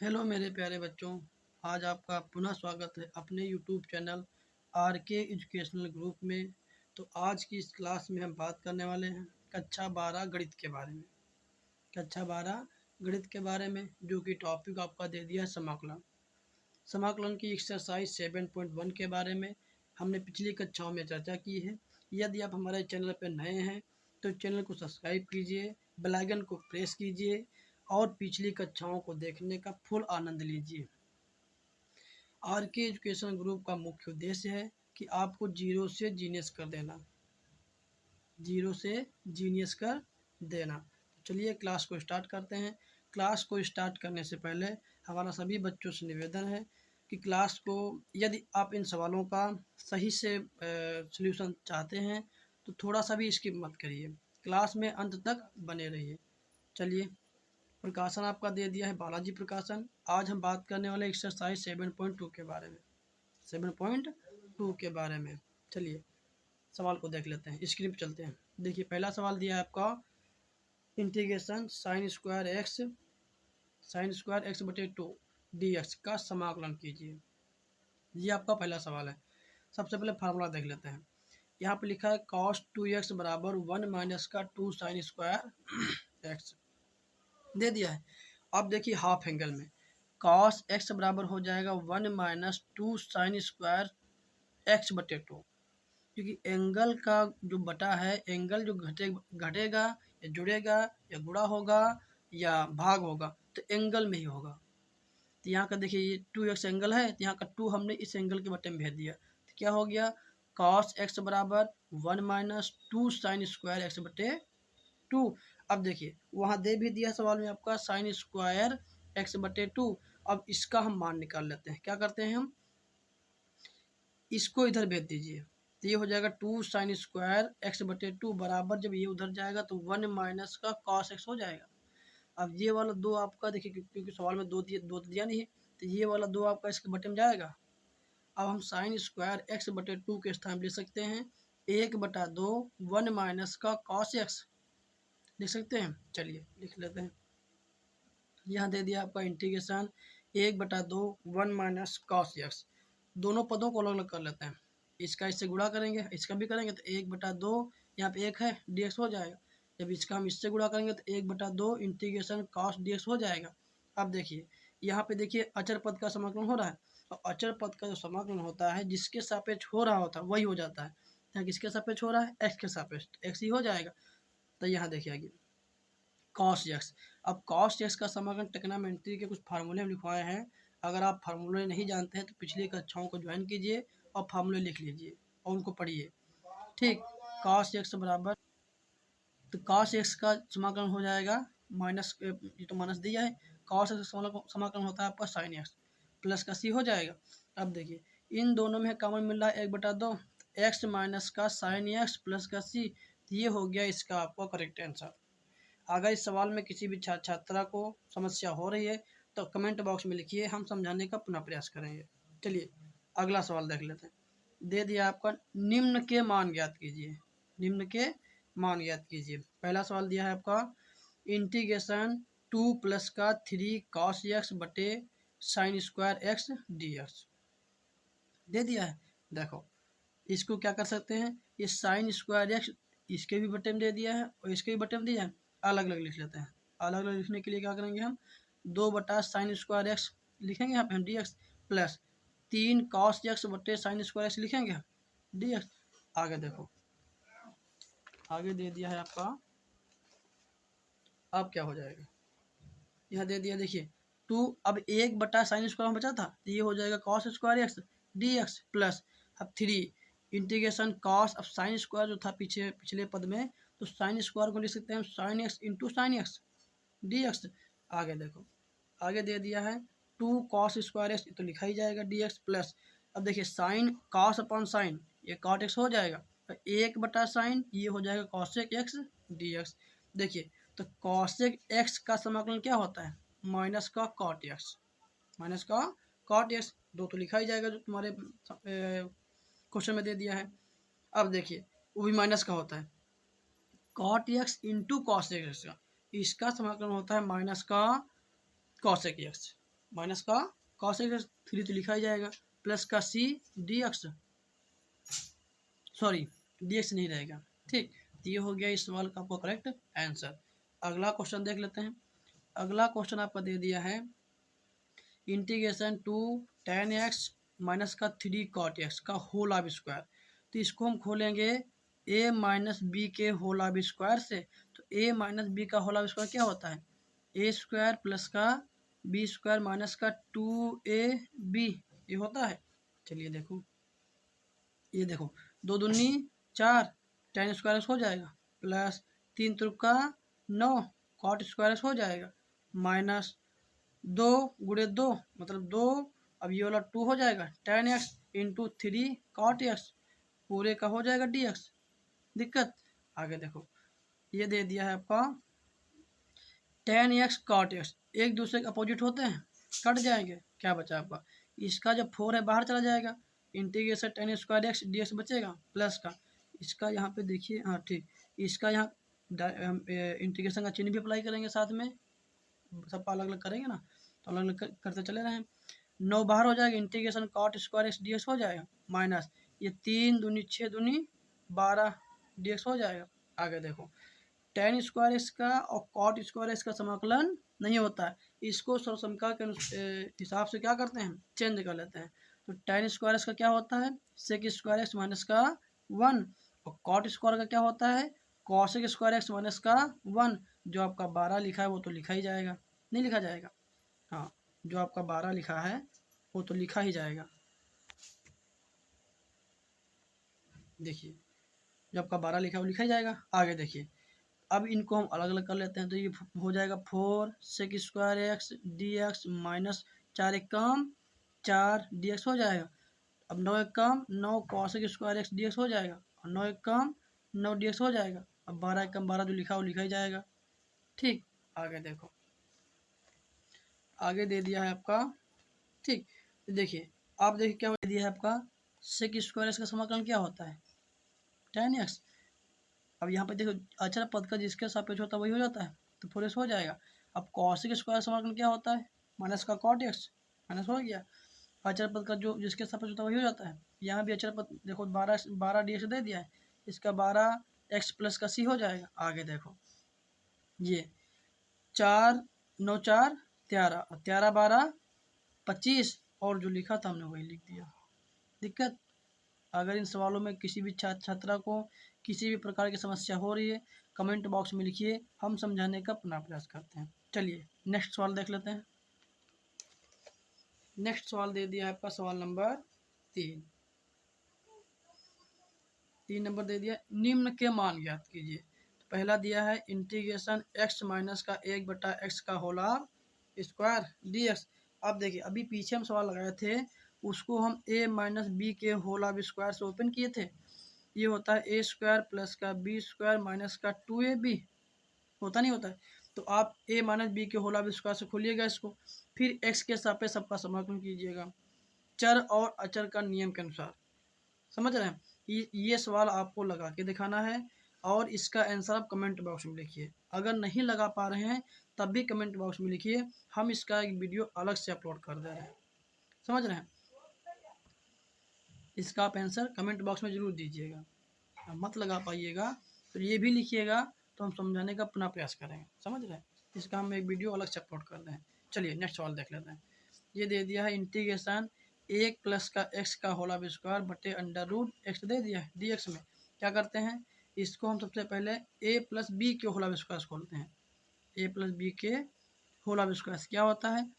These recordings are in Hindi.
हेलो मेरे प्यारे बच्चों। आज आपका पुनः स्वागत है अपने यूट्यूब चैनल आर के एजुकेशनल ग्रुप में। तो आज की इस क्लास में हम बात करने वाले हैं कक्षा 12 गणित के बारे में। कक्षा 12 गणित के बारे में जो कि टॉपिक आपका दे दिया है समाकलन। समाकलन की एक्सरसाइज 7.1 के बारे में हमने पिछली कक्षाओं में चर्चा की है। यदि आप हमारे चैनल पर नए हैं तो चैनल को सब्सक्राइब कीजिए, बेल आइकन को प्रेस कीजिए और पिछली कक्षाओं को देखने का फुल आनंद लीजिए। आर के एजुकेशन ग्रुप का मुख्य उद्देश्य है कि आपको जीरो से जीनियस कर देना, जीरो से जीनियस कर देना। चलिए क्लास को स्टार्ट करते हैं। क्लास को स्टार्ट करने से पहले हमारा सभी बच्चों से निवेदन है कि क्लास को, यदि आप इन सवालों का सही से सल्यूशन चाहते हैं तो थोड़ा सा भी स्किप मत करिए, क्लास में अंत तक बने रहिए। चलिए, प्रकाशन आपका दे दिया है बालाजी प्रकाशन। आज हम बात करने वाले एक्सरसाइज 7.2 के बारे में, 7.2 के बारे में। चलिए सवाल को देख लेते हैं, स्क्रीन पर चलते हैं। देखिए पहला सवाल दिया है आपका, इंटीग्रेशन साइन स्क्वायर एक्स बटे 2 डी एक्स का समाकलन कीजिए। ये आपका पहला सवाल है। सबसे पहले फार्मूला देख लेते हैं। यहाँ पे लिखा है cos 2x बराबर 1 माइनस का 2 साइन स्क्वायर एक्स दे दिया है। अब देखिए हाफ एंगल में cos x बराबर हो जाएगा 1 माइनस 2 साइन स्क्वायर एक्स बटे 2, क्योंकि एंगल का जो बटा है, एंगल जो घटेगा या जुड़ेगा या गुणा होगा या भाग होगा तो एंगल में ही होगा। तो यहाँ का देखिए ये 2x एंगल है, तो यहाँ का 2 हमने इस एंगल के बटे में भेज दिया, तो क्या हो गया cos x बराबर 1 माइनस 2 साइन स्क्वायर एक्स बटे 2। अब देखिए वहाँ दे भी दिया सवाल में आपका साइन स्क्वायर एक्स बटे 2। अब इसका हम मान निकाल लेते हैं। क्या करते हैं हम, इसको इधर भेज दीजिए तो ये हो जाएगा 2 साइन स्क्वायर एक्स बटे 2 बराबर, जब ये उधर जाएगा तो 1 माइनस का cos x हो जाएगा। अब ये वाला 2 आपका देखिए, क्योंकि सवाल में 2 तो दिया नहीं है, तो ये वाला 2 आपका इसके बटे में जाएगा। अब हम साइन स्क्वायर एक्स बटे 2 के स्थान लिख सकते हैं 1/2 1 माइनस का cos x लिख सकते हैं। चलिए लिख लेते हैं। यहाँ दे दिया आपका इंटीग्रेशन 1/2 1 माइनस cos x। दोनों पदों को अलग अलग कर लेते हैं। इसका इससे गुणा करेंगे, इसका भी करेंगे तो 1/2 यहाँ पे 1 है dx हो जाएगा। जब इसका हम इससे गुणा करेंगे तो 1/2 इंटीग्रेशन cos dx हो जाएगा। अब देखिए यहाँ पे देखिए अचर पद का समाकलन हो रहा है, और अचर पद का जो समाकलन होता है जिसके सापेक्ष हो रहा होता है वही हो जाता है। यहाँ किसके सापेक्ष हो रहा है, x के सापेक्ष, x ही हो जाएगा। तो यहाँ देखिए आगे cos x। अब cos x का समाकलन ट्रिग्नोमेट्री के कुछ फार्मूले हम लिखवाए हैं। अगर आप फार्मूले नहीं जानते हैं तो पिछली कक्षाओं को ज्वाइन कीजिए और फार्मूले लिख लीजिए और उनको पढ़िए। ठीक, cos x बराबर, तो cos x का समाकलन हो जाएगा माइनस, ये तो माइनस दिया है, cos x का समाकलन होता है आपका sin x प्लस का c हो जाएगा। अब देखिए इन दोनों में कॉमन मिल रहा है 1/2 x माइनस का sin x प्लस का c, ये हो गया इसका आपका करेक्ट आंसर। अगर इस सवाल में किसी भी छात्रा को समस्या हो रही है तो कमेंट बॉक्स में लिखिए, हम समझाने का पुनः प्रयास करेंगे। चलिए अगला सवाल देख लेते हैं। दे दिया आपका निम्न के मान ज्ञात कीजिए, निम्न के मान ज्ञात कीजिए। पहला सवाल दिया है आपका इंटीग्रेशन 2 प्लस का 3 cos x बटे sine square x d x दे दिया है। देखो इसको क्या कर सकते हैं, ये साइन स्क्वायर एक्स इसके भी बटे में दे दिया है और इसके भी बटे में दिया है, अलग अलग लिख लेते हैं। अलग अलग लिखने के लिए क्या करेंगे हम, 2/sin² लिखेंगे यहाँ पे हम D x plus 3 cos x बटे साइन स्क्वायर एक्स लिखेंगे हम डी एक्स। आगे देखो आगे दे दिया है आपका, अब क्या हो जाएगा, यहाँ दे दिया देखिए 2, अब 1/sin² बचा था तो ये हो जाएगा cos² डी एक्स प्लस अब 3 इंटीग्रेशन cos, अब साइन स्क्वायर जो था पीछे पिछले पद में, तो साइन स्क्वायर को लिख सकते हैं sine x into sine x d x. आगे देखो आगे दे दिया है 2 cos² तो लिखा ही जाएगा डी एक्स प्लस, अब देखिए साइन cos अपॉन साइन ये cot x हो जाएगा, तो 1/sin ये हो जाएगा cosec x डी एक्स। देखिए तो cosec x का समाकलन क्या होता है, माइनस का cot x, माइनस का cot x, दो तो लिखा ही जाएगा जो तुम्हारे क्वेश्चन में दे दिया है। अब देखिए वो भी माइनस का होता है, cot x into cosec x का, इसका समाकलन होता है माइनस का cosec x। माइनस का कॉस एक्स 3 तो लिखा ही जाएगा, प्लस का c d x, sorry d x नहीं रहेगा। ठीक, तो ये हो गया इस सवाल का आपको करेक्ट आंसर। अगला क्वेश्चन देख लेते हैं। अगला क्वेश्चन आपका दे दिया है integration to tan x minus का 3 कॉट एक्स का होल ऑफ स्क्वायर। तो इसको हम खोलेंगे ए माइनस बी के होल ऑफ स्क्वायर से। तो ए माइनस बी का होल ऑफ स्क्वायर क्या होता है, ए स्क्वायर प्लस का बी स्क्वायर माइनस का 2ab, ये होता है। चलिए देखो, ये देखो, दो दूनी 4, टेन स्क्वायर हो जाएगा, प्लस 3 तुका 9 कॉट स्क्वायर हो जाएगा, माइनस 2 गुणे 2 मतलब 2, अब ये वाला 2 हो जाएगा, tan x into 3 cot x पूरे का हो जाएगा डी एक्स। दिक्कत, आगे देखो, ये दे दिया है आपका टेन एक्स कॉट एक्स, एक दूसरे के अपोजिट होते हैं, कट जाएंगे, क्या बचा आपका, इसका जब 4 है बाहर चला जाएगा, integration ten square x d x बचेगा, प्लस का इसका यहाँ पे देखिए, हाँ ठीक, इसका यहाँ इंटीग्रेशन का चिन्ह भी अप्लाई करेंगे साथ में, सबका अलग अलग करेंगे ना, तो अलग अलग करते चले रहे हैं। 9 बाहर हो जाएगा, integration cot square x d x हो जाएगा, माइनस ये 3 दूनी 6 दूनी 12 डी एक्स हो जाएगा। आगे देखो, टेन स्क्वायर एक्स का और कॉट स्क्वायर एक्स का समाकलन नहीं होता है, इसको सर्वसमता के हिसाब से क्या करते हैं, चेंज कर लेते हैं। तो टेन स्क्वायर एक्स का क्या होता है, सेक स्क्वायर एक्स माइनस का 1, और कॉट स्क्वायर का क्या होता है, कॉसेक स्क्वायर एक्स माइनस का 1। जो आपका 12 लिखा है वो तो लिखा ही जाएगा, नहीं लिखा जाएगा, हाँ जो आपका 12 लिखा है वो तो लिखा ही जाएगा। देखिए, जो आपका 12 लिखा है वो लिखा ही जाएगा। आगे देखिए, अब इनको हम अलग अलग कर लेते हैं, तो ये हो जाएगा 4 sec square x d x minus 4 एक कम 4 डी एक्स हो जाएगा। अब 9 एक कम 9 cosec square x d x हो जाएगा, और 9 एक कम 9 डी एक्स हो जाएगा। अब 12 एक कम 12 जो लिखा है वो लिखा ही जाएगा। ठीक, आगे देखो, आगे दे दिया है आपका, ठीक, तो देखिए, आप देखिए क्या दे दिया है आपका, सेक स्क्वायर एक्स का समाकलन क्या होता है, टेन एक्स। अब यहाँ पे देखो, अचर पद का जिसके सापेक्ष होता है वही हो जाता है, तो 4x हो जाएगा। अब कॉसिक स्क्वायर समाकलन क्या होता है, माइनस का कॉट एक्स, माइनस हो गया, अचर पद का जो जिसके सापेक्ष होता है वही हो जाता है। यहाँ भी अचर पद देखो, 12 डी एक्स दे दिया है, इसका 12 एक्स प्लस का सी हो जाएगा। आगे देखो, ये 4 9 4 13, 13 12 25, और जो लिखा था हमने वही लिख दिया। दिक्कत, अगर इन सवालों में किसी भी छात्र छात्रा को किसी भी प्रकार की समस्या हो रही है, कमेंट बॉक्स में लिखिए, हम समझाने का अपना प्रयास करते हैं। चलिए नेक्स्ट सवाल देख लेते हैं। नेक्स्ट सवाल दे दिया है आपका सवाल नंबर 3। 3 नंबर दे दिया, निम्न के मान ज्ञात कीजिए। तो पहला दिया है इंटीग्रेशन एक्स माइनस का 1/x का होल स्क्वायर डी एक्स। अब देखिए, अभी पीछे हम सवाल लगाए थे, उसको हम a माइनस बी के होल ऑफ स्क्वायर से ओपन किए थे। ये होता है ए स्क्वायर प्लस का बी स्क्वायर माइनस का 2ab, होता नहीं होता है। तो आप a माइनस बी के होल ऑफ स्क्वायर से खोलिएगा इसको, फिर x के सापेक्ष सबका समाकलन कीजिएगा चर और अचर का नियम के अनुसार। समझ रहे हैं, ये सवाल आपको लगा के दिखाना है, और इसका आंसर आप कमेंट बॉक्स में लिखिए। अगर नहीं लगा पा रहे हैं तब भी कमेंट बॉक्स में लिखिए, हम इसका एक वीडियो अलग से अपलोड कर दे रहे हैं। समझ रहे हैं, इसका आप आंसर कमेंट बॉक्स में ज़रूर दीजिएगा, मत लगा पाइएगा तो ये भी लिखिएगा, तो हम समझाने का अपना प्रयास करेंगे। समझ रहे हैं, इसका हम एक वीडियो अलग से अपलोड कर रहे हैं। चलिए नेक्स्ट सवाल देख लेते हैं। ये दे दिया है इंटीग्रेशन 1 प्लस का एक्स का होल ऑफ स्क्वायर बटे अंडर रूट एक्स दे दिया है डी एक्स में। क्या करते हैं, इसको हम सबसे पहले ए प्लस बी के होल ऑफ स्क्वायर खोलते हैं। ए प्लस बी के होल ऑफ स्क्वायर क्या होता है,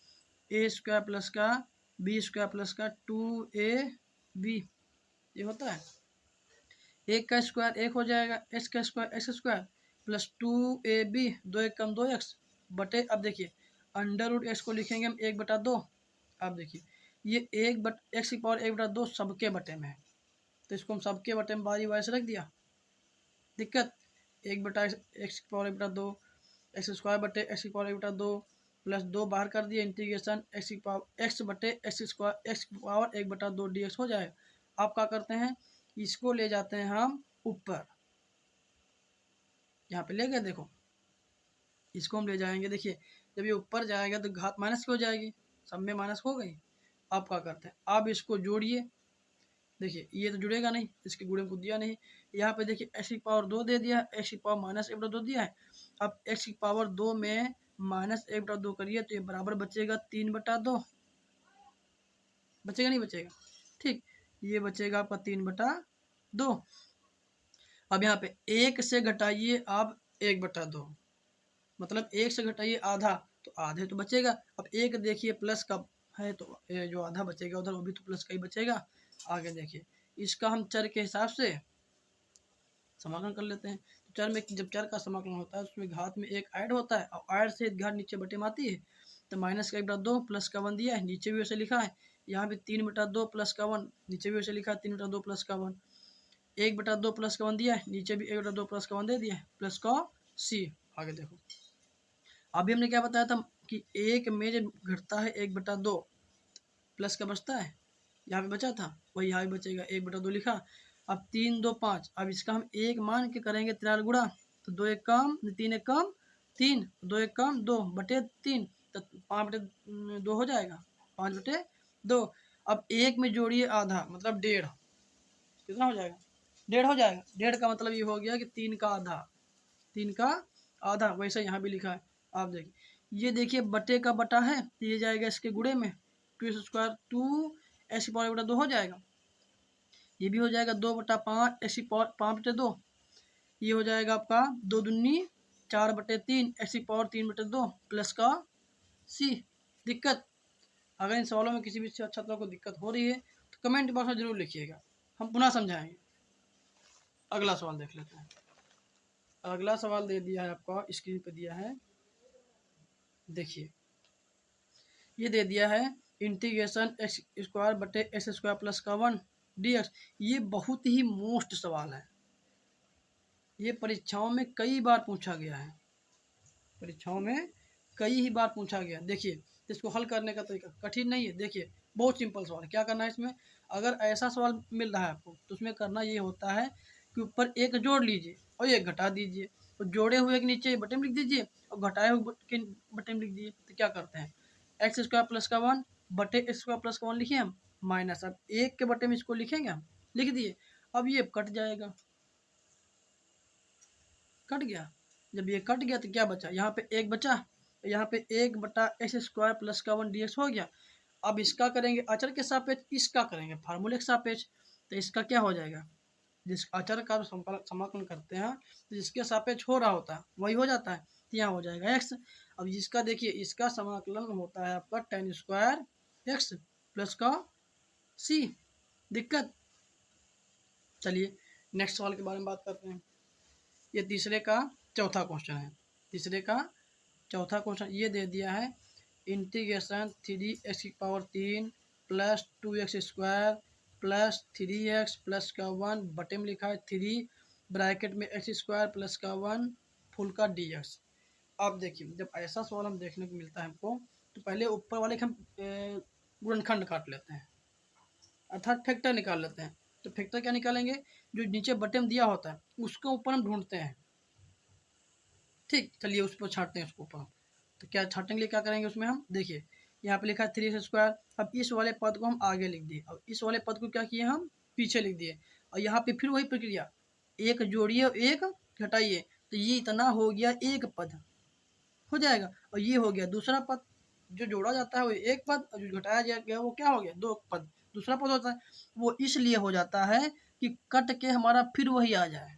ए स्क्वायर प्लस का बी स्क्वायर प्लस का 2ab, ये होता है। एक का स्क्वायर एक हो जाएगा, एक्स का square x square plus 2ab, 2 एक कम 2x बटे, अब देखिए अंडर रूट एक्स को लिखेंगे हम 1/2। अब देखिए, ये 1 की पावर 1/2 सबके बटे में है, तो इसको हम सबके बटे में बारी बारी से रख दिया। दिक्कत, 1/x की पावर 1/2, एक्स स्क्वायर बटे एक्स की पावर 1/2 प्लस 2 बाहर कर दिया, इंटीग्रेशन एक्स की पावर एक्स बटे एक्स स्क्वायर एक्स की पावर 1/2 dx हो जाएगा। आप क्या करते हैं, इसको ले जाते हैं हम ऊपर, यहाँ पे ले गए, देखो इसको हम ले जाएंगे। देखिए, जब ये ऊपर जाएगा तो घात माइनस की हो जाएगी, सब में माइनस हो गई। अब क्या करते हैं, अब इसको जोड़िए। देखिए ये तो जुड़ेगा नहीं, इसके गुणे को दिया नहीं। यहाँ पे देखिए एक्स की पावर 2 दे दिया, एक्स की पावर माइनस 1/2 दिया है। अब एक्स की पावर 2 में माइनस 1/2 करिए तो ये बराबर बचेगा 3/2। बचेगा नहीं बचेगा? ठीक, ये बचेगा आपका 3/2। अब यहाँ पे एक से घटाइए आप 1/2, मतलब एक से घटाइए आधा तो आधे तो बचेगा। अब एक देखिए प्लस का है तो ये जो आधा बचेगा उधर वो भी तो प्लस का ही बचेगा। आगे देखिए इसका हम चर के हिसाब से समाकलन कर लेते हैं। तो चर में जब चर का समाकलन होता है उसमें घात में एक ऐड होता है और ऐड से घात नीचे बटे में आती है। तो माइनस का 1/2 प्लस का 1 दिया है, नीचे भी वैसे लिखा है। यहाँ पे 3/2 प्लस का 1, नीचे भी वैसे लिखा है 3/2 प्लस का 1। 1/2 प्लस का 1 दिया है, नीचे भी 1/2 प्लस का 1 दे दिया है, प्लस का सी। आगे देखो अभी हमने क्या बताया था कि एक में जब घटता है 1/2 प्लस का बचता है, यहाँ पे बचा था वही यहाँ भी बचेगा, 1/2 लिखा। अब 3 2 5, अब इसका हम एक मान के करेंगे 3 गुणा, तो 2 1 कम 3 1 कम 3, 2 1 कम 2/3, तो 5/2 हो जाएगा, 5/2। अब एक में जोड़िए आधा मतलब 1.5, कितना हो जाएगा? 1.5 हो जाएगा। 1.5 का मतलब ये हो गया कि 3 का आधा, 3 का आधा। वैसे यहाँ भी लिखा है, आप देखिए ये देखिए बटे का बटा है तो ये जाएगा इसके गुणे में, 2x² 2 एक्स की पावर 1/2 हो जाएगा। ये भी हो जाएगा 2/5 एक्स की पावर 5/2। ये हो जाएगा आपका 2 दूनी 4/3 एक्स की पावर 3/2 प्लस का सी। दिक्कत, अगर इन सवालों में किसी भी छात्रों को दिक्कत हो रही है तो कमेंट बॉक्स में जरूर लिखिएगा, हम पुनः समझाएंगे। अगला सवाल देख लेते हैं। अगला सवाल दे दिया है आपका स्क्रीन पे दिया है, देखिए ये दे दिया है इंटीग्रेशन x² प्लस का 1 dx। ये बहुत ही मोस्ट सवाल है, ये परीक्षाओं में कई बार पूछा गया है, परीक्षाओं में कई ही बार पूछा गया। देखिए इसको हल करने का तरीका कठिन नहीं है, देखिए बहुत सिंपल सवाल है। क्या करना है इसमें, अगर ऐसा सवाल मिल रहा है आपको तो उसमें करना ये होता है कि ऊपर एक जोड़ लीजिए और एक घटा दीजिए, तो जोड़े हुए के नीचे बटे में लिख दीजिए और घटाए हुए के बटे में लिख दीजिए। तो क्या करते हैं, x² प्लस का 1 बटे x² प्लस का 1 लिखे हम, माइनस अब एक के बटे में इसको लिखेंगे हम, लिख दिए। अब ये कट जाएगा, कट गया। जब ये कट गया तो क्या बचा, यहाँ पे एक बचा, यहाँ पे 1/x² प्लस का 1 dx हो गया। अब इसका करेंगे अचर के सापेक्ष, इसका करेंगे फार्मूले के सापेक्ष। तो इसका क्या हो जाएगा, जिस अचर का समाकलन करते हैं तो जिसके सापेक्ष हो रहा होता है वही हो जाता है, तो यहाँ हो जाएगा x। अब जिसका देखिए इसका समाकलन होता है आपका tan² x प्लस का c। दिक्कत, चलिए नेक्स्ट सवाल के बारे में बात करते हैं। ये तीसरे का चौथा क्वेश्चन है। तीसरे का चौथा क्वेश्चन ये दे दिया है इंटीग्रेशन 3x की power 3 plus 2x² plus 3x plus का 1 बटे में लिखा है 3 ब्रैकेट में x² प्लस का 1 फुल का dx। अब देखिए जब ऐसा सवाल हम देखने को मिलता है हमको तो पहले ऊपर वाले हम गुणनखंड काट लेते हैं, अर्थात फैक्टर निकाल लेते हैं। तो फैक्टर क्या निकालेंगे, जो नीचे बटे में दिया होता है उसको ऊपर हम ढूंढते हैं। ठीक, चलिए उस पर छाटते हैं उसको ऊपर। तो क्या छाटने के लिए क्या करेंगे उसमें हम, देखिए यहाँ पे लिखा है 3x²। अब इस वाले पद को हम आगे लिख दिए और इस वाले पद को क्या किए हम पीछे लिख दिए। और यहाँ पे फिर वही प्रक्रिया, एक जोड़िए और एक घटाइए, तो ये इतना हो गया एक पद हो जाएगा। और ये हो गया दूसरा पद, जो जोड़ा जाता है वो एक पद और जो घटाया गया वो क्या हो गया 2 पद, दूसरा पद होता है। वो इसलिए हो जाता है कि कट के हमारा फिर वही आ जाए,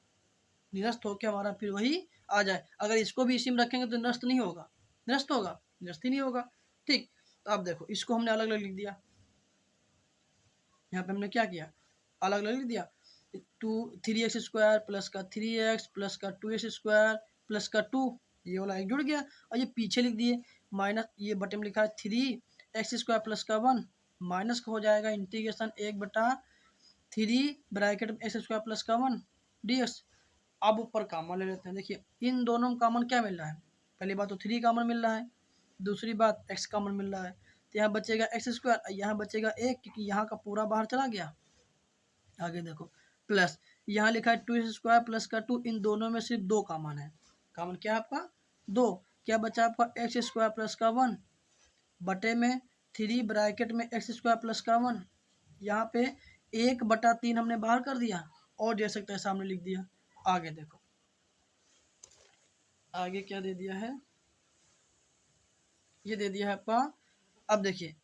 निरस्त होकर हमारा फिर वही आ जाए। अगर इसको भी इसी में रखेंगे तो निरस्त नहीं होगा, निरस्त होगा, निरस्त ही नहीं होगा। ठीक, तो अब देखो इसको हमने अलग अलग लिख दिया, यहाँ पे हमने क्या किया अलग अलग लिख दिया। 3x² प्लस का 3x प्लस का 2x² प्लस का 2, ये वाला एक जुड़ गया। और ये पीछे लिख दिए माइनस, ये बटे में लिखा है 3x² प्लस का 1 माइनस का हो जाएगा इंटीग्रेशन 1/3 ब्रैकेट में x² प्लस का 1 dx। अब ऊपर कॉमन ले लेते हैं। देखिए इन दोनों में कॉमन क्या मिल रहा है, पहली बात तो 3 कॉमन मिल रहा है, दूसरी बात x कॉमन मिल रहा है। तो यहाँ बचेगा x², यहाँ बचेगा 1 क्योंकि यहाँ का पूरा बाहर चला गया। आगे देखो प्लस यहाँ लिखा है 2x² प्लस का 2, इन दोनों में सिर्फ 2 कॉमन है। कॉमन क्या है आपका 2, क्या बचा आपका x² प्लस का 1 बटे में 3 ब्रैकेट में एक्स स्क्वायर प्लस का 1, यहाँ पे 1/3 हमने बाहर कर दिया और दे सकते हैं सामने लिख दिया। आगे देखो, आगे क्या दे दिया है, ये दे दिया है आपका। अब देखिए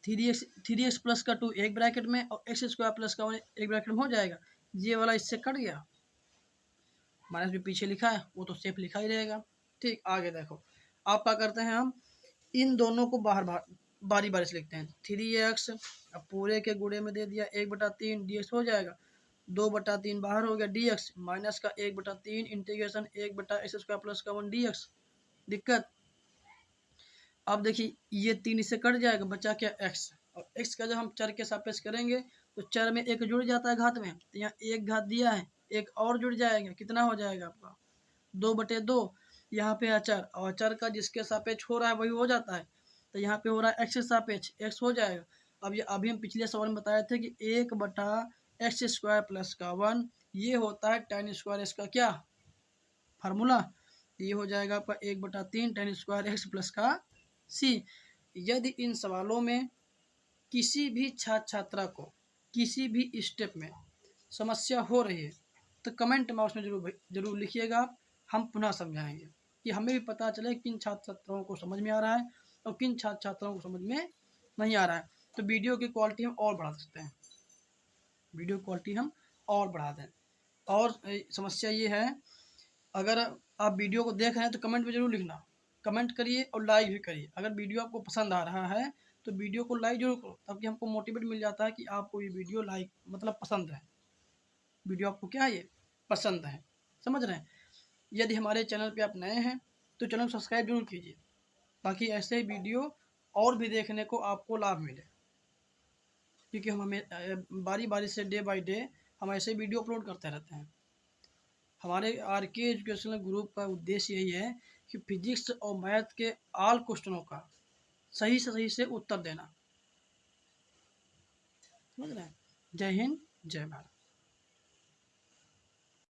3x प्लस का 2 एक ब्रैकेट में और एक्स स्क्वायर प्लस का 1 एक ब्रैकेट में हो जाएगा। ये वाला इससे कट गया, माइनस भी पीछे लिखा है वो तो सेफ लिखा ही रहेगा। ठीक, आगे देखो, आप क्या करते हैं, हम इन दोनों को बाहर बारी बारी से लिखते हैं। 3x अब पूरे के गुणे में दे दिया 1/3 dx हो जाएगा, 2/3 बाहर हो गया dx, माइनस का 1/3 इंटीग्रेशन 1/x स्क्वायर प्लस का 1 dx। दिक्कत, अब देखिए ये 3 इससे कट जाएगा, बचा क्या x, और x का जब हम चर के सापेक्ष करेंगे तो चर में एक जुड़ जाता है घात में, तो यहाँ एक घात दिया है, एक और जुड़ जाएगा, कितना हो जाएगा आपका 2/2। यहाँ पे अचर, और अचर का जिसके सापेक्ष हो रहा है वही हो जाता है, तो यहाँ पे हो रहा है x के सापेक्ष x हो जाएगा। अब ये अभी हम पिछले सवाल में बताए थे कि 1/x स्क्वायर प्लस का 1 ये होता है tan स्क्वायर x का क्या फार्मूला, ये हो जाएगा आपका 1/3 tan स्क्वायर x प्लस का c। यदि इन सवालों में किसी भी छात्र छात्रा को किसी भी स्टेप में समस्या हो रही है तो कमेंट बॉक्स में जरूर लिखिएगा आप, हम पुनः समझाएंगे कि हमें भी पता चले किन छात्र छात्राओं को समझ में आ रहा है और किन छात्र छात्राओं को समझ में नहीं आ रहा है। तो वीडियो की क्वालिटी हम और बढ़ा सकते हैं, वीडियो क्वालिटी हम और बढ़ा दें। और समस्या ये है, अगर आप वीडियो को देख रहे हैं तो कमेंट में जरूर लिखना, कमेंट करिए और लाइक भी करिए। अगर वीडियो आपको पसंद आ रहा है तो वीडियो को लाइक जरूर करो, ताकि हमको मोटिवेट मिल जाता है कि आपको ये वीडियो लाइक मतलब पसंद है, वीडियो आपको क्या है ये पसंद है, समझ रहे हैं। यदि हमारे चैनल पे आप नए हैं तो चैनल को सब्सक्राइब जरूर कीजिए, ताकि ऐसे वीडियो और भी देखने को आपको लाभ मिले, क्योंकि हम हमें बारी बारी से डे बाय डे हम ऐसे वीडियो अपलोड करते रहते हैं। हमारे RK एजुकेशनल ग्रुप का उद्देश्य यही है कि फिजिक्स और मैथ के ऑल क्वेश्चनों का सही से उत्तर देना, समझ रहे हैं। जय हिंद, जय भारत।